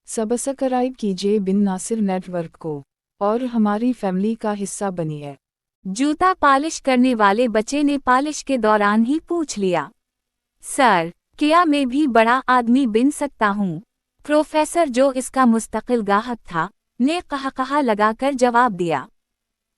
Subscribe कीजिए बिन Nasir network को और हमारी फैमिली का हिस्सा बनिए। जूता पॉलिश करने वाले बच्चे ने पॉलिश के दौरान ही पूछ लिया, सर, क्या मैं भी बड़ा आदमी बन सकता हूँ? प्रोफेसर, जो इसका मुस्तकिल गाहक था, ने कहा लगाकर जवाब दिया,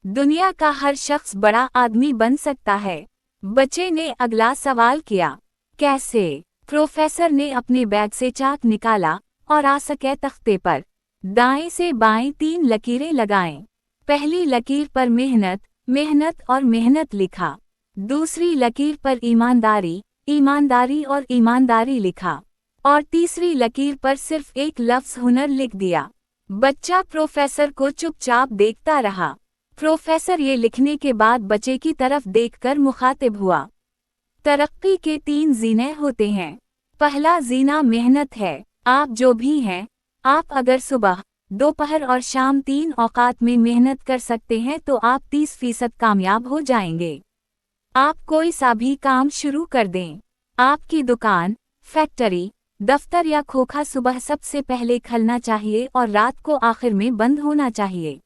दुनिया का हर शख्स बड़ा आदमी बन सकता है। बच्चे ने अगला सवाल किया, कैसे? प्रोफेसर ने अपने बैग से चाक निकाला और आसके तख्ते पर दाएं से बाएं 3 लकीरें लगाएं। पहली लकीर पर मेहनत, मेहनत और मेहनत लिखा। दूसरी लकीर पर ईमानदारी, ईमानदारी और ईमानदारी लिखा और तीसरी लकीर पर सिर्फ एक लफ्ज हुनर लिख दिया। बच्चा प्रोफेसर को चुपचाप देखता रहा। प्रोफेसर ये लिखने के बाद बच्चे की तरफ देखकर मुखातिब हुआ, तरक्की के 3 जीने होते हैं। पहला जीना मेहनत है। आप जो भी हैं, आप अगर सुबह, दोपहर और शाम 3 औकात में मेहनत कर सकते हैं तो आप 30% कामयाब हो जाएंगे। आप कोई सा भी काम शुरू कर दें। आपकी दुकान, फैक्ट्री, दफ्तर या खोखा सुबह सबसे पहले खुलना चाहिए और रात को आखिर में बंद होना चाहिए।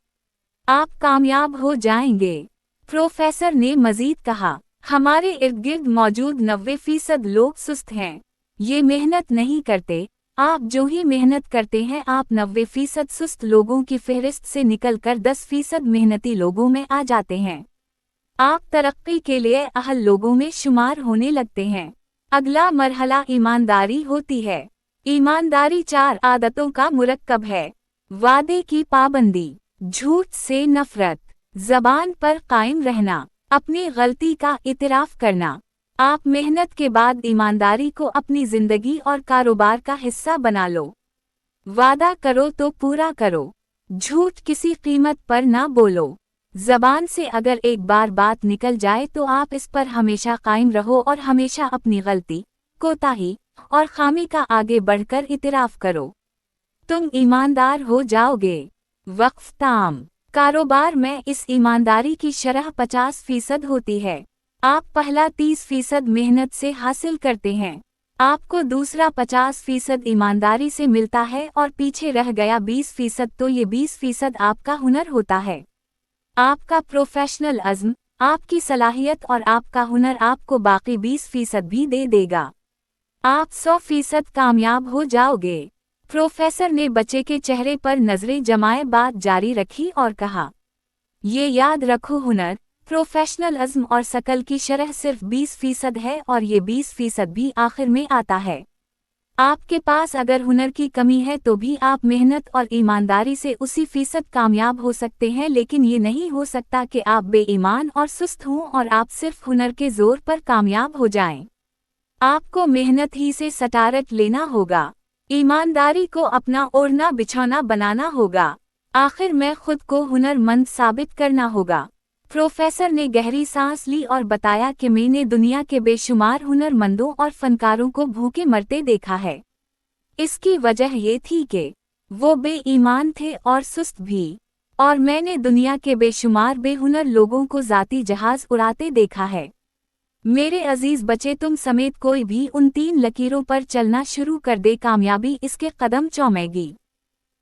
आप कामयाब हो जाएंगे। प्रोफेसर ने मजीद कहा, हमारे इर्द गिर्द मौजूद 90% लोग सुस्त हैं। ये मेहनत नहीं करते। आप जो ही मेहनत करते हैं, आप 90% सुस्त लोगों की फहरिस्त से निकलकर 10% मेहनती लोगों में आ जाते हैं। आप तरक्की के लिए अहल लोगों में शुमार होने लगते हैं। अगला मरहला ईमानदारी होती है। ईमानदारी 4 आदतों का मुरक्कब है। वादे की पाबंदी, झूठ से नफरत, ज़बान पर कायम रहना, अपनी गलती का इतराफ़ करना। आप मेहनत के बाद ईमानदारी को अपनी जिंदगी और कारोबार का हिस्सा बना लो। वादा करो तो पूरा करो। झूठ किसी कीमत पर ना बोलो। ज़बान से अगर एक बार बात निकल जाए तो आप इस पर हमेशा कायम रहो और हमेशा अपनी गलती, कोताही और खामी का आगे बढ़कर इतराफ़ करो। तुम ईमानदार हो जाओगे। वक्फ ताम। कारोबार में इस ईमानदारी की शरह 50% होती है। आप पहला 30% मेहनत से हासिल करते हैं। आपको दूसरा 50% ईमानदारी से मिलता है और पीछे रह गया 20%, तो ये 20% आपका हुनर होता है। आपका प्रोफेशनल अज़्म, आपकी सलाहियत और आपका हुनर आपको बाकी 20% भी दे देगा। आप 100% कामयाब हो जाओगे। प्रोफेसर ने बच्चे के चेहरे पर नजरें जमाए बात जारी रखी और कहा, ये याद रखो, हुनर, प्रोफेशनल अज़्म और शकल की शरह सिर्फ 20% है और ये 20% भी आखिर में आता है। आपके पास अगर हुनर की कमी है तो भी आप मेहनत और ईमानदारी से उसी फीसद कामयाब हो सकते हैं, लेकिन ये नहीं हो सकता कि आप बेईमान और सुस्त हों और आप सिर्फ हुनर के जोर पर कामयाब हो जाएं। आपको मेहनत ही से सटारत लेना होगा। ईमानदारी को अपना ओढ़ना बिछौना बनाना होगा। आखिर में खुद को हुनरमंद साबित करना होगा। प्रोफेसर ने गहरी सांस ली और बताया कि मैंने दुनिया के बेशुमार हुनरमंदों और फनकारों को भूखे मरते देखा है। इसकी वजह ये थी कि वो बेईमान थे और सुस्त भी, और मैंने दुनिया के बेशुमार बेहुनर लोगों को ज़ाती जहाज़ उड़ाते देखा है। मेरे अजीज बच्चे, तुम समेत कोई भी उन 3 लकीरों पर चलना शुरू कर दे, कामयाबी इसके कदम चूमेगी।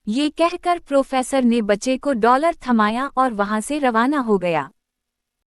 ये कहकर प्रोफेसर ने बच्चे को डॉलर थमाया और वहां से रवाना हो गया।